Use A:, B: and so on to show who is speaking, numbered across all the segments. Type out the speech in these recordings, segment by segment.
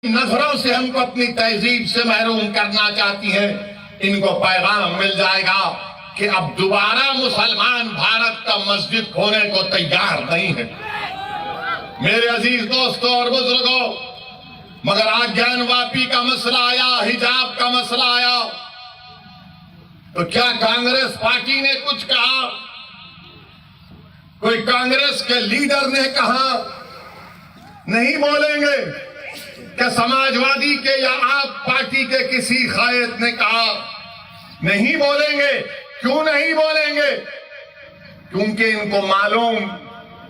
A: नजरों से हमको अपनी तहजीब से महरूम करना चाहती है। इनको पैगाम मिल जाएगा कि अब दोबारा मुसलमान भारत का मस्जिद खोने को तैयार नहीं है। मेरे अजीज दोस्तों और बुजुर्गों, मगर आज्ञानवापी का मसला आया, हिजाब का मसला आया, तो क्या कांग्रेस पार्टी ने कुछ कहा? कोई कांग्रेस के लीडर ने कहा? नहीं बोलेंगे। क्या समाजवादी के या आप पार्टी के किसी कायद ने कहा? नहीं बोलेंगे। क्यों नहीं बोलेंगे? क्योंकि इनको मालूम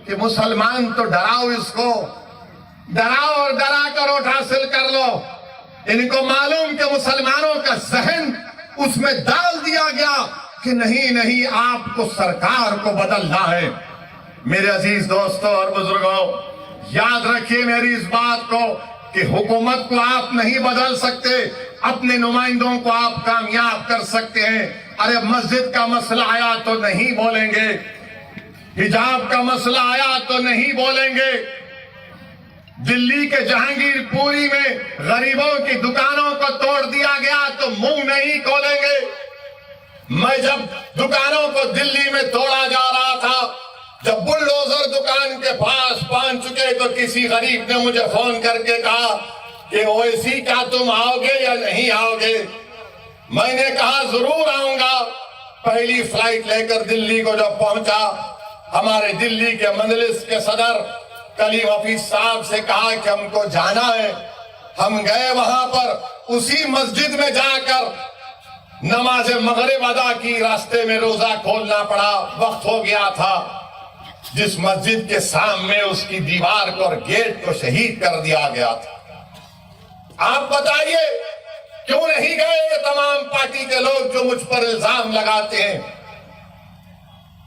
A: कि मुसलमान तो डराओ, इसको डराओ और डरा कर वोट हासिल कर लो। इनको मालूम कि मुसलमानों का जहन उसमें डाल दिया गया कि नहीं नहीं, आपको सरकार को बदलना है। मेरे अजीज दोस्तों और बुजुर्गों, याद रखिए मेरी इस बात को कि हुकूमत को आप नहीं बदल सकते, अपने नुमाइंदों को आप कामयाब कर सकते हैं। अरे मस्जिद का मसला आया तो नहीं बोलेंगे, हिजाब का मसला आया तो नहीं बोलेंगे, दिल्ली के जहांगीरपुरी में गरीबों की दुकानों को तोड़ दिया गया तो मुंह नहीं खोलेंगे। मैं जब दुकानों को दिल्ली में तोड़ा जा रहा था, जब बुलडोजर दुकान के पास पहुंच चुके, तो किसी गरीब ने मुझे फोन करके कहा कि ओवैसी क्या तुम आओगे या नहीं आओगे? मैंने कहा जरूर आऊंगा। पहली फ्लाइट लेकर दिल्ली को जब पहुंचा, हमारे दिल्ली के मजलिस के सदर कलीम हफीज साहब से कहा कि हमको जाना है। हम गए वहां पर, उसी मस्जिद में जाकर नमाज मगरिब अदा की, रास्ते में रोजा खोलना पड़ा, वक्त हो गया था। जिस मस्जिद के सामने उसकी दीवार को और गेट को शहीद कर दिया गया था। आप बताइए क्यों नहीं गए ये तमाम पार्टी के लोग जो मुझ पर इल्जाम लगाते हैं,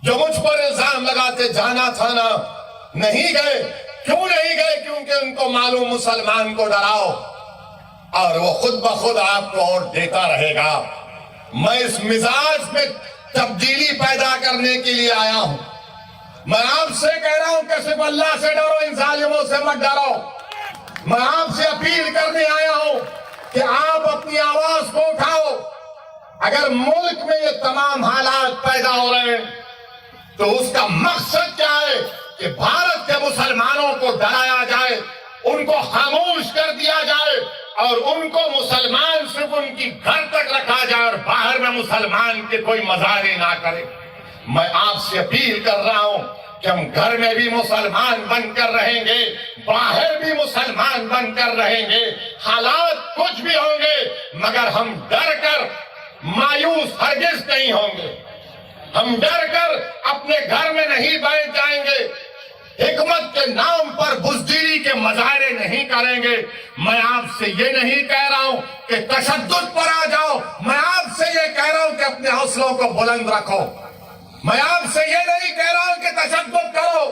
A: जो मुझ पर इल्जाम लगाते? जाना था ना, नहीं गए। क्यों नहीं गए? क्योंकि उनको मालूम मुसलमान को डराओ और वो खुद ब खुद आपको वोट देता रहेगा। मैं इस मिजाज में तब्दीली पैदा करने के लिए आया हूं। मैं आपसे कह रहा हूं कि सिर्फ अल्लाह से डरो, इन जालिमों से मत डरो। मैं आपसे अपील करने आया हूं कि आप अपनी आवाज को उठाओ। अगर मुल्क में ये तमाम हालात पैदा हो रहे हैं तो उसका मकसद क्या है? कि भारत के मुसलमानों को डराया जाए, उनको खामोश कर दिया जाए और उनको मुसलमान सिर्फ उनकी घर तक रखा जाए और बाहर में मुसलमान के कोई मजारे ना करे। मैं आपसे अपील कर रहा हूं कि हम घर में भी मुसलमान बनकर रहेंगे, बाहर भी मुसलमान बनकर रहेंगे। हालात कुछ भी होंगे मगर हम डर कर मायूस हरगिज नहीं होंगे। हम डर कर अपने घर में नहीं बैठ जाएंगे। हिकमत के नाम पर बुज़दिली के मजारे नहीं करेंगे। मैं आपसे ये नहीं कह रहा हूं कि तशद्दुद पर आ जाओ, मैं आपसे ये कह रहा हूं कि अपने हौसलों को बुलंद रखो। मैं आपसे ये नहीं कह रहा हूं कि तशद्दुद करो,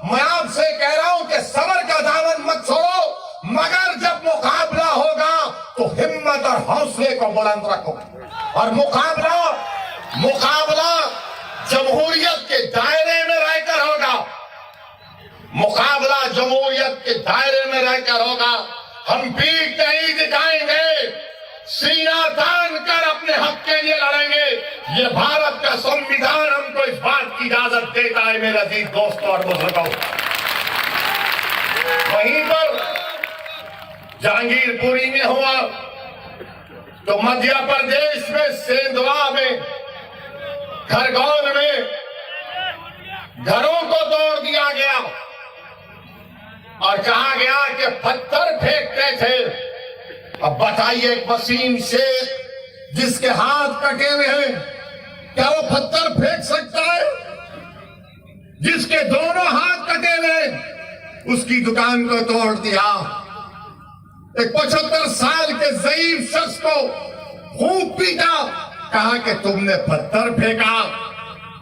A: मैं आपसे कह रहा हूं कि सब्र का दामन मत छोड़ो, मगर जब मुकाबला होगा तो हिम्मत और हौसले को बुलंद रखो। और मुकाबला जमहूरियत के दायरे में रहकर होगा, मुकाबला जमहूरियत के दायरे में रहकर होगा। हम पीठ नहीं दिखाएंगे, सीना तान कर अपने हक के लिए लड़ेंगे। ये भारत का संविधान हमको इस बात की इजाजत देता है। मेरे अजीज दोस्तों और बुजुर्गों, वहीं पर जहांगीरपुरी में हुआ तो मध्य प्रदेश में सेंधवा में, खरगोन में घरों को तोड़ दिया गया और कहा गया कि पत्थर फेंकते थे। अब बताइए, एक वसीम शेख जिसके हाथ कटे हुए हैं, क्या वो पत्थर फेंक सकता है? जिसके दोनों हाथ कटे हुए, उसकी दुकान को तोड़ दिया। एक 75 साल के ज़ईफ शख्स को खूब पीटा, कहा कि तुमने पत्थर फेंका।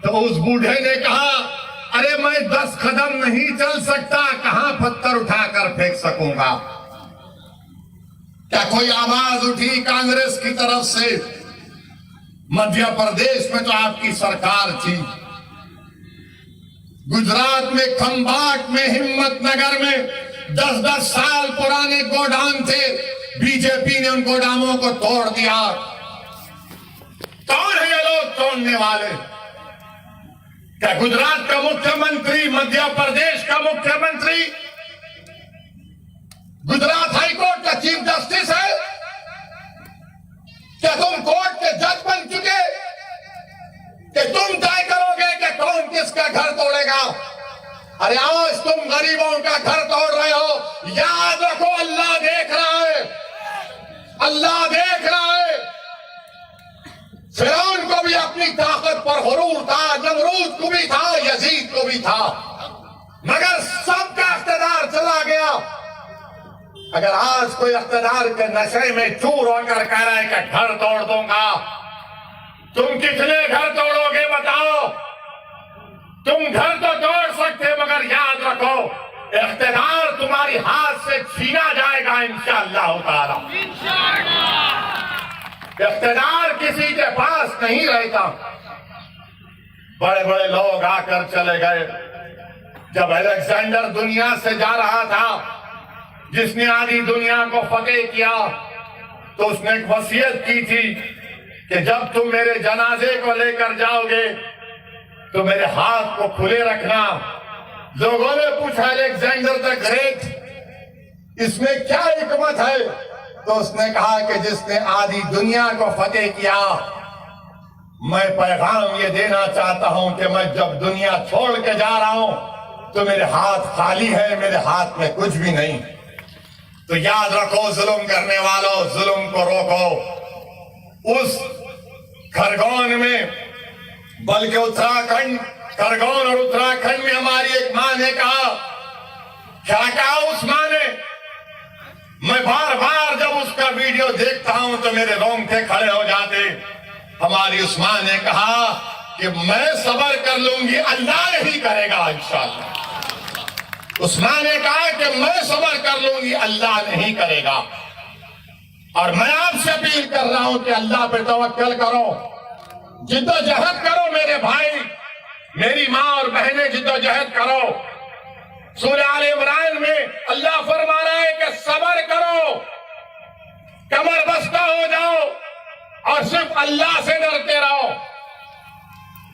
A: तो उस बूढ़े ने कहा, अरे मैं 10 कदम नहीं चल सकता, कहां पत्थर उठाकर फेंक सकूंगा? क्या कोई आवाज उठी कांग्रेस की तरफ से? मध्य प्रदेश में तो आपकी सरकार थी, गुजरात में खंबाट में, हिम्मतनगर में 10-10 साल पुराने गोडाउन थे, बीजेपी ने उन गोदामों को तोड़ दिया। कौन है ये लोग तोड़ने वाले? क्या गुजरात का मुख्यमंत्री, मध्य प्रदेश का मुख्यमंत्री, गुजरात हाईकोर्ट का चीफ जस्टिस है? क्या तुम कोर्ट के जज बन चुके कि तुम तय करोगे कि कौन किसका घर तोड़ेगा? अरे आज तुम गरीबों का घर तोड़ रहे हो, याद रखो अल्लाह देख रहा है, अल्लाह देख रहा है। फिरौन को भी अपनी ताकत पर गुरूर था, नमरूद को भी था, यजीद को भी था, मगर सबका इख्तिदार चला गया। अगर आज कोई इख्तिदार के नशे में चूर होकर कह रहा है कि घर तोड़ दूंगा, तुम कितने घर तोड़ोगे बताओ? तुम घर तो तोड़ सकते, मगर याद रखो इख्तिदार तुम्हारी हाथ से छीना जाएगा इंशाअल्लाह ताला। इख्तिदार किसी के पास नहीं रहता। बड़े बड़े लोग आकर चले गए। जब अलेक्जेंडर दुनिया से जा रहा था, जिसने आधी दुनिया को फतेह किया, तो उसने एक वसीयत की थी कि जब तुम मेरे जनाजे को लेकर जाओगे तो मेरे हाथ को खुले रखना। लोगों ने पूछा अलेक्जेंडर द ग्रेट इसमें क्या हिकमत है? तो उसने कहा कि जिसने आधी दुनिया को फतेह किया, मैं पैगाम ये देना चाहता हूं कि मैं जब दुनिया छोड़ के जा रहा हूं तो मेरे हाथ खाली है, मेरे हाथ में कुछ भी नहीं। तो याद रखो, जुल्म करने वालों, जुल्म को रोको। उस खरगोन में, बल्कि उत्तराखंड, खरगोन और उत्तराखंड में हमारी एक मां ने कहा, क्या कहा उस मां ने? मैं बार बार जब उसका वीडियो देखता हूं तो मेरे रोंगटे खड़े हो जाते। हमारी उस मां ने कहा कि मैं सब्र कर लूंगी, अल्लाह नहीं करेगा इंशाअल्लाह। उस मां ने कहा कि मैं सब्र कर लूंगी, अल्लाह नहीं करेगा। और मैं आपसे अपील कर रहा हूं कि अल्लाह पे तवक्कल करो, जिद्दोजहद करो मेरे भाई, मेरी मां और बहनें, जिद्दोजहद करो। सूरह आल इमरान में अल्लाह फरमा रहा है कि सब्र करो, कमर बस्ता हो जाओ और सिर्फ अल्लाह से डरते रहो।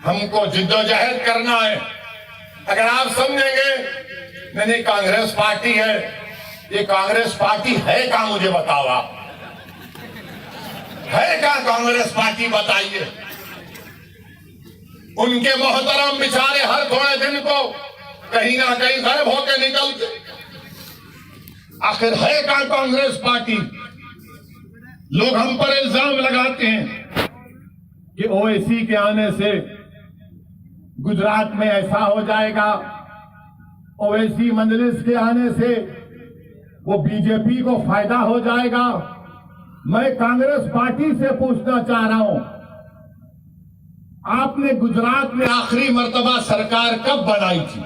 A: हमको जिद्दोजहद करना है। अगर आप समझेंगे नहीं कांग्रेस पार्टी है, ये कांग्रेस पार्टी है क्या? मुझे बताओ, आप है क्या कांग्रेस पार्टी? बताइए। उनके मोहतरम बेचारे हर थोड़े दिन को कहीं ना कहीं गायब होकर निकलते। आखिर है क्या कांग्रेस पार्टी? लोग हम पर इल्जाम लगाते हैं कि ओवैसी के आने से गुजरात में ऐसा हो जाएगा, ओवैसी मजलिस के आने से वो बीजेपी को फायदा हो जाएगा। मैं कांग्रेस पार्टी से पूछना चाह रहा हूं, आपने गुजरात में आखिरी मर्तबा सरकार कब बनाई थी?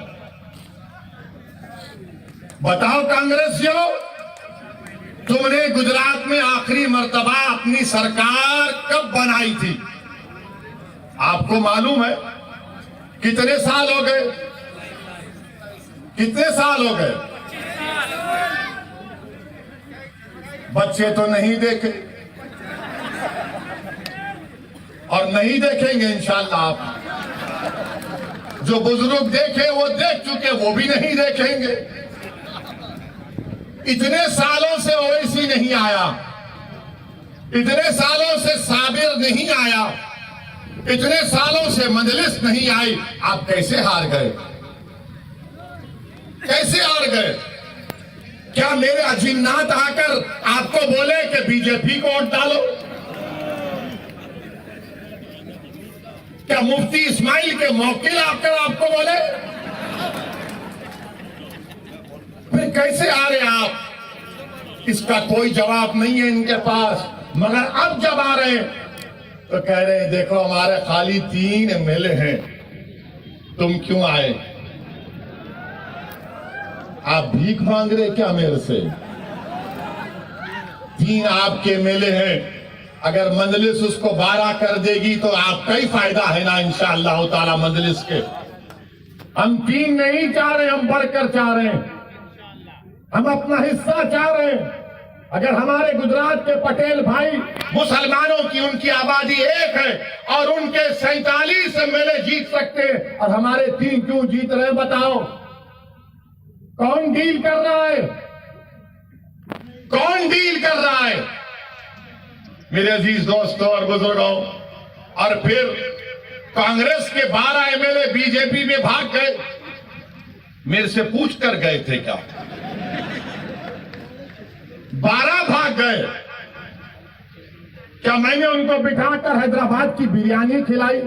A: बताओ कांग्रेसियों, तुमने गुजरात में आखिरी मर्तबा अपनी सरकार कब बनाई थी? आपको मालूम है? कितने साल हो गए? कितने साल हो गए? बच्चे तो नहीं देखे और नहीं देखेंगे इंशाअल्लाह। आप जो बुजुर्ग देखे वो देख चुके, वो भी नहीं देखेंगे। इतने सालों से ओवैसी नहीं आया, इतने सालों से साबिर नहीं आया, इतने सालों से मजलिस नहीं आई। आप कैसे हार गए? कैसे हार गए? क्या मेरे अजिन्नात आकर आपको बोले कि बीजेपी को वोट डालो? क्या मुफ्ती इस्माइल के मौकिल आकर आपको बोले? फिर कैसे आ रहे आप? इसका कोई जवाब नहीं है इनके पास। मगर अब जब आ रहे तो कह रहे हैं देखो हमारे खाली 3 एमएलए हैं, तुम क्यों आए? आप भीख मांग रहे क्या मेरे से? 3 आपके एमएलए हैं, अगर मजलिस उसको 12 कर देगी तो आपका ही फायदा है ना इंशाअल्लाह ताला मजलिस के। हम 3 नहीं चाह रहे, हम बढ़कर चाह रहे हैं। हम अपना हिस्सा चाह रहे हैं। अगर हमारे गुजरात के पटेल भाई मुसलमानों की उनकी आबादी 1 है और उनके 47 एमएलए जीत सकते हैं और हमारे 3 क्यों जीत रहे हैं, बताओ कौन डील कर रहा है? कौन डील कर रहा है? मेरे अजीज दोस्तों और बुजुर्गों, और फिर कांग्रेस के 12 एमएलए बीजेपी में भाग गए। मेरे से पूछ कर गए थे क्या? 12 भाग गए। क्या मैंने उनको बिठाकर हैदराबाद की बिरयानी खिलाई?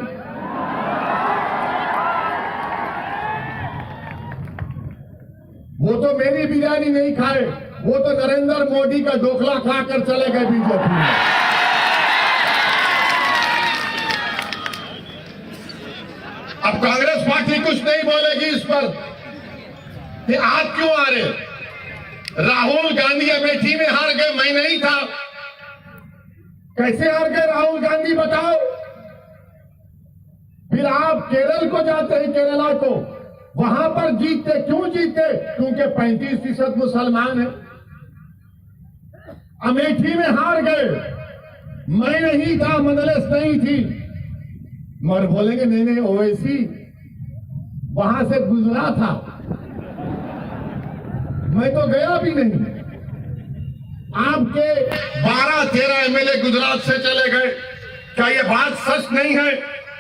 A: वो तो मेरी बिरयानी नहीं खाए, वो तो नरेंद्र मोदी का ढोकला खाकर चले गए बीजेपी में। अब कांग्रेस पार्टी कुछ नहीं बोलेगी इस पर कि आप क्यों आ रहे? राहुल गांधी अमेठी में हार गए, मैं नहीं था। कैसे हार गए राहुल गांधी, बताओ? फिर आप केरल को जाते हैं, केरला को, वहां पर जीतते। क्यों जीतते? क्योंकि 35% मुसलमान है। अमेठी में हार गए, मैं नहीं था, मजलिस नहीं थी। मगर बोलेंगे नहीं नहीं, ओवैसी वहां से गुजरा था, मैं तो गया भी नहीं। आपके 12-13 एमएलए गुजरात से चले गए। क्या ये बात सच नहीं है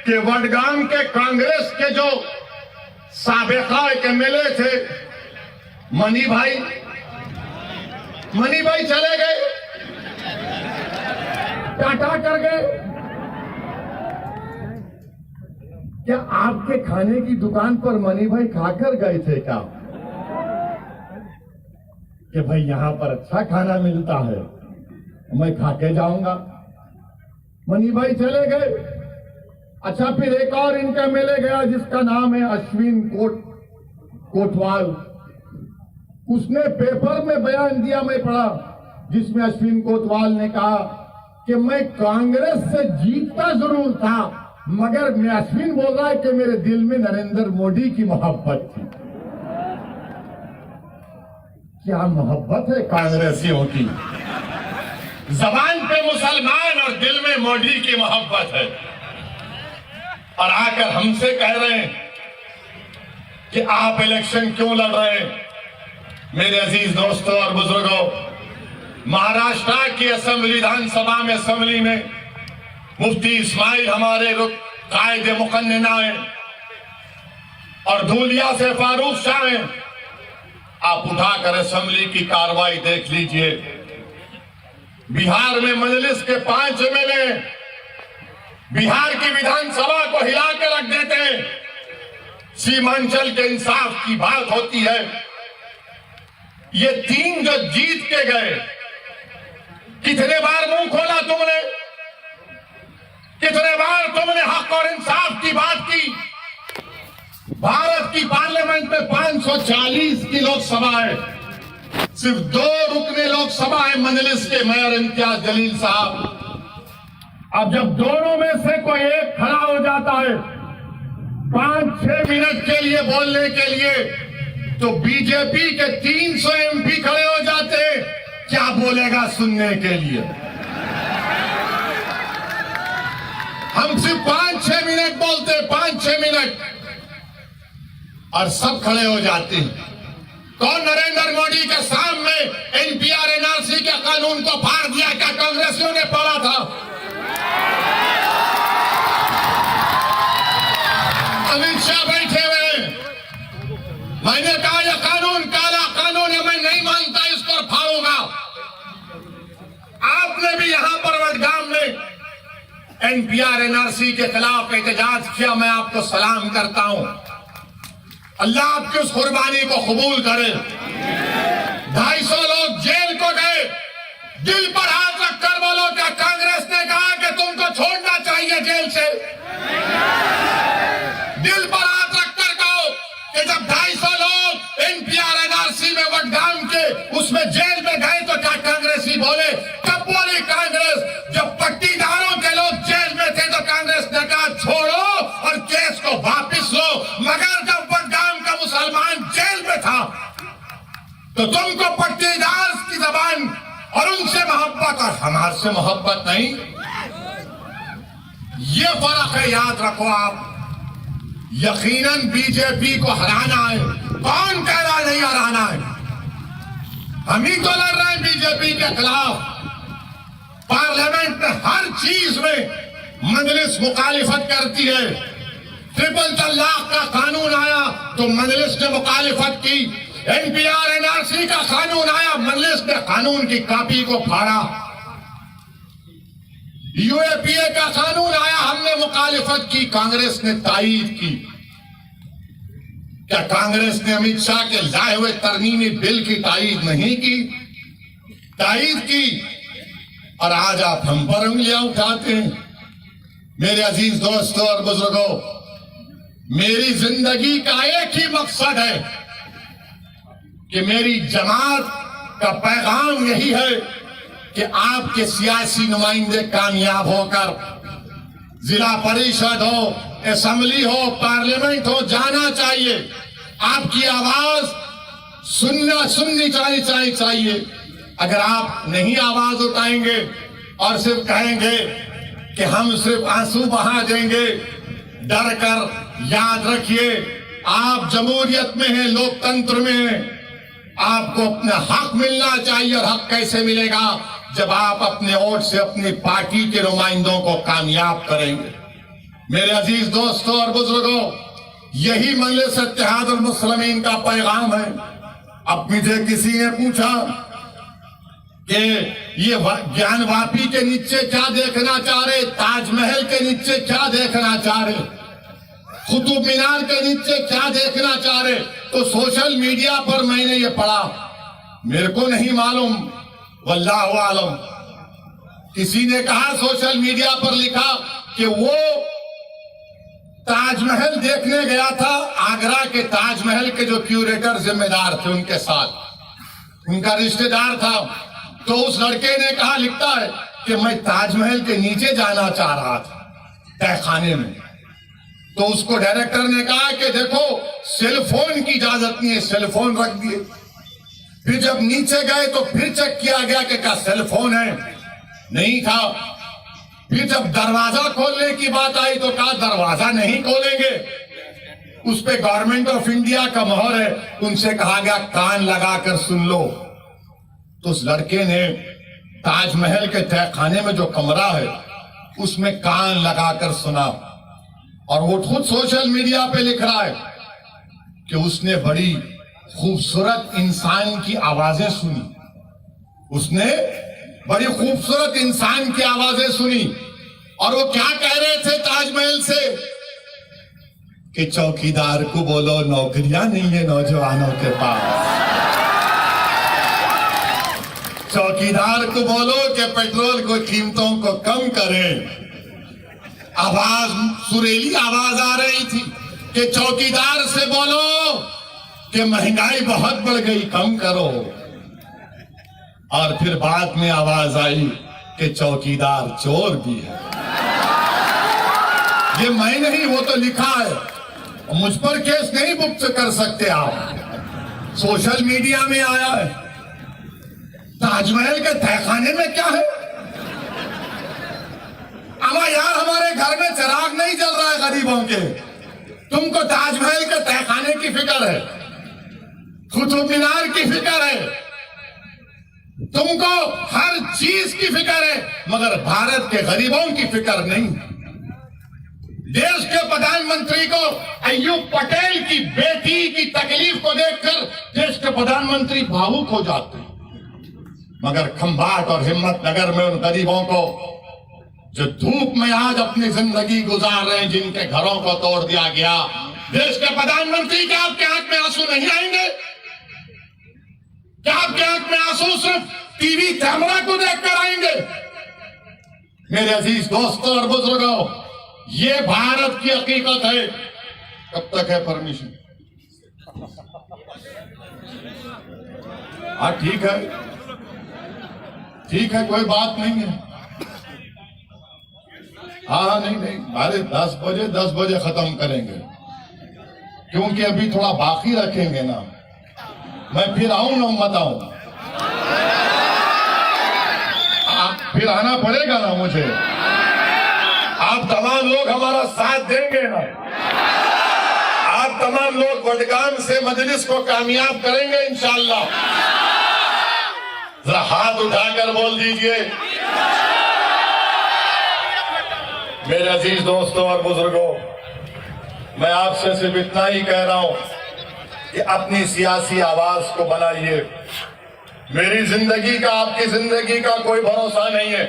A: कि वडगाम के कांग्रेस के जो साबिका एमएलए थे मनी भाई चले गए, टाटा कर गए? क्या आपके खाने की दुकान पर मनी भाई खाकर गए थे क्या कि भाई यहां पर अच्छा खाना मिलता है, मैं खा के जाऊंगा? मनी भाई चले गए। अच्छा, फिर एक और इनका एमएलए गया जिसका नाम है अश्विन कोटवाल। उसने पेपर में बयान दिया, मैं पढ़ा, जिसमें अश्विन कोतवाल ने कहा कि मैं कांग्रेस से जीतता जरूर था, मगर मैं अश्विन बोल रहा है कि मेरे दिल में नरेंद्र मोदी की मोहब्बत थी। क्या मोहब्बत है कांग्रेसियों की? जबान पे मुसलमान और दिल में मोदी की मोहब्बत है, और आकर हमसे कह रहे हैं कि आप इलेक्शन क्यों लड़ रहे हैं? मेरे अजीज दोस्तों और बुजुर्गों, महाराष्ट्र की असेंबली में मुफ्ती इस्माइल हमारे कायदे मुकन्नना है और धूलिया से फारूक शाह हैं। आप उठाकर असेंबली की कार्रवाई देख लीजिए। बिहार में मजलिस के 5 एमएलए बिहार की विधानसभा को हिला के रख देते हैं। सीमांचल के इंसाफ की बात होती है। ये 3 जो जीत के गए, कितने बार मुंह खोला तुमने? कितने बार तुमने हक और इंसाफ की बात की? भारत की पार्लियामेंट में 540 की लोकसभा है, सिर्फ 2 रुकने लोकसभा है मजलिस के मेयर इम्तियाज जलील साहब। अब जब दोनों में से कोई एक खड़ा हो जाता है 5-6 मिनट के लिए बोलने के लिए, तो बीजेपी के 300 एमपी खड़े हो जाते हैं। क्या बोलेगा सुनने के लिए? हम सिर्फ 5-6 मिनट बोलते, 5-6 मिनट, और सब खड़े हो जाते हैं। कौन नरेंद्र मोदी के सामने एनपीआर एनआरसी के कानून को फाड़ दिया? क्या कांग्रेसियों ने पढ़ा था? अमित शाह बैठे हुए, मैंने कहा यह कानून काला कानून है, मैं नहीं मानता, इसको फाड़ूंगा। आपने भी यहां पर वडगाम में एनपीआर एनआरसी के खिलाफ एहतजाज किया, मैं आपको सलाम करता हूं। अल्लाह आपकी उस कुर्बानी को कबूल करे। 250 लोग जेल को गए। दिल पर हाथ रखकर बोलो, क्या कांग्रेस ने कहा कि तुमको छोड़ना चाहिए जेल से? दिल पर हाथ रखकर कहो कि जब 250 लोग एनपीआर एनआरसी में वडगाम के उसमें जेल में गए तो क्या कांग्रेसी बोले? कब बोली कांग्रेस? जब पट्टीदारों के लोग जेल में थे तो कांग्रेस ने कहा छोड़ो और केस को वापिस लो। मगर जब वडगाम का मुसलमान जेल में था तो तुमको हमारे से मोहब्बत नहीं। ये फर्क है, याद रखो आप। यकीनन बीजेपी को हराना है। कौन कह रहा नहीं हराना है? हम ही तो लड़ रहे हैं बीजेपी के खिलाफ। पार्लियामेंट में हर चीज में मजलिस मुखालिफत करती है। ट्रिपल तलाक का कानून आया तो मजलिस ने मुखालिफत की। एनपीआर एनआरसी का कानून आया, मजलिस ने कानून की कॉपी को फाड़ा। यूएपीए का कानून आया, हमने मुखालिफत की, कांग्रेस ने तायीद की। क्या कांग्रेस ने अमित शाह के लाए हुए तरमीमी बिल की तायीद नहीं की? तायीद की। और आज आप हम पर उंगलियां उठाते हैं। मेरे अजीज दोस्तों और बुजुर्गों, मेरी जिंदगी का एक ही मकसद है कि मेरी जमात का पैगाम यही है कि आपके सियासी नुमाइंदे कामयाब होकर जिला परिषद हो, असेंबली हो, पार्लियामेंट हो, जाना चाहिए। आपकी आवाज सुननी चाहिए। अगर आप नहीं आवाज उठाएंगे और सिर्फ कहेंगे कि हम सिर्फ आंसू बहा देंगे, डर कर, याद रखिए आप जमहूरियत में हैं, लोकतंत्र में हैं। आपको अपना हक मिलना चाहिए। और हक कैसे मिलेगा? जब आप अपने वोट से अपनी पार्टी के नुमाइंदों को कामयाब करेंगे। मेरे अजीज दोस्तों और बुजुर्गों, यही मजलिस इत्तेहादुल मुस्लिमीन का पैगाम है। अब मुझे किसी ने पूछा कि ये ज्ञानवापी के नीचे क्या देखना चाह रहे, ताजमहल के नीचे क्या देखना चाह रहे, कुतुब मीनार के नीचे क्या देखना चाह रहे? तो सोशल मीडिया पर मैंने ये पढ़ा, मेरे को नहीं मालूम, वल्लाहु आलम। किसी ने कहा सोशल मीडिया पर लिखा कि वो ताजमहल देखने गया था, आगरा के ताजमहल के जो क्यूरेटर जिम्मेदार थे उनके साथ, उनका रिश्तेदार था। तो उस लड़के ने कहा, लिखता है कि मैं ताजमहल के नीचे जाना चाह रहा था, तहखाने में। तो उसको डायरेक्टर ने कहा कि देखो सेल फोन की इजाजत नहीं है, सेल फोन रख दिए। फिर जब नीचे गए तो फिर चेक किया गया कि क्या सेल फोन है, नहीं था। फिर जब दरवाजा खोलने की बात आई तो कहा दरवाजा नहीं खोलेंगे, उस पे गवर्नमेंट ऑफ इंडिया का मोहर है। उनसे कहा गया कान लगाकर सुन लो। तो उस लड़के ने ताजमहल के तहखाने में जो कमरा है उसमें कान लगाकर सुना। और वो खुद सोशल मीडिया पे लिख रहा है कि उसने बड़ी खूबसूरत इंसान की आवाजें सुनी, उसने बड़ी खूबसूरत इंसान की आवाजें सुनी। और वो क्या कह रहे थे ताजमहल से कि चौकीदार को बोलो नौकरियां नहीं है नौजवानों के पास, चौकीदार को बोलो कि पेट्रोल की कीमतों को कम करें। आवाज, सुरीली आवाज आ रही थी कि चौकीदार से बोलो कि महंगाई बहुत बढ़ गई, कम करो। और फिर बाद में आवाज आई कि चौकीदार चोर भी है। ये मैं नहीं, वो तो लिखा है। मुझ पर केस नहीं बुक कर सकते आप, सोशल मीडिया में आया है। ताजमहल के तहखाने में क्या है? अमा यार, हमारे घर में चिराग नहीं जल रहा है गरीबों के, तुमको ताजमहल के तहखाने की फिक्र है, कुतुब मीनार की फिक्र है, तुमको हर चीज की फिक्र है, मगर भारत के गरीबों की फिक्र नहीं। देश के प्रधानमंत्री को अय्यूब पटेल की बेटी की तकलीफ को देखकर देश के प्रधानमंत्री भावुक हो जाते हैं। मगर खंभात और हिम्मतनगर में उन गरीबों को जो धूप में आज अपनी जिंदगी गुजार रहे हैं, जिनके घरों को तोड़ दिया गया, देश के प्रधानमंत्री क्या आपके आंख में आंसू नहीं आएंगे? क्या आपके आंख में आंसू सिर्फ टीवी कैमरा को देखकर आएंगे? मेरे अजीज दोस्तों और बुजुर्गों, ये भारत की हकीकत है। कब तक है परमिशन? हाँ ठीक है, ठीक है, कोई बात नहीं है। हाँ नहीं, अरे 10 बजे खत्म करेंगे, क्योंकि अभी थोड़ा बाकी रखेंगे ना। मैं फिर आऊं ना, मत आऊं। आप फिर आना पड़ेगा ना मुझे। आप तमाम लोग हमारा साथ देंगे ना? आप तमाम लोग वडगाम से मजलिस को कामयाब करेंगे इंशाअल्लाह। जरा हाथ उठाकर बोल दीजिए। मेरे अजीज दोस्तों और बुजुर्गों, मैं आपसे सिर्फ इतना ही कह रहा हूं कि अपनी सियासी आवाज को बनाइए। मेरी जिंदगी का आपकी जिंदगी का कोई भरोसा नहीं है।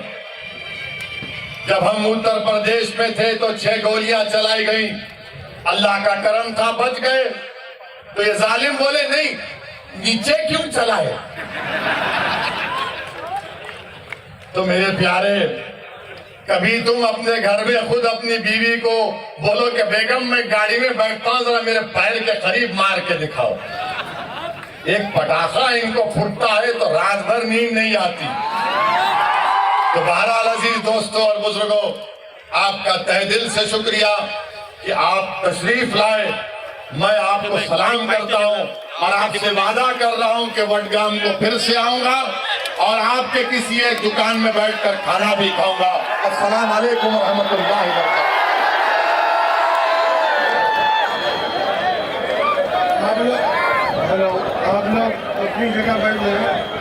A: जब हम उत्तर प्रदेश में थे तो 6 गोलियां चलाई गई, अल्लाह का करम था बच गए। तो ये जालिम बोले नहीं, नीचे क्यों चलाए? तो मेरे प्यारे, कभी तुम अपने घर में खुद अपनी बीवी को बोलो कि बेगम मैं गाड़ी में बैठता हूं, जरा मेरे पैर के करीब मार के दिखाओ। एक पटाखा इनको फूटता है तो रात भर नींद नहीं आती। तो बहरहाल अजीज दोस्तों और बुजुर्गों, आपका तहे दिल से शुक्रिया कि आप तशरीफ लाए। मैं आपको सलाम करता हूं और आपसे वादा कर रहा हूं कि वडगाम को फिर से आऊंगा और आपके किसी एक दुकान में बैठकर खाना भी खाऊंगा। अस्सलाम वालेकुम रहमतुल्लाहि व बरकातहू।
B: आप लोग अपनी जगह बैठ जाए।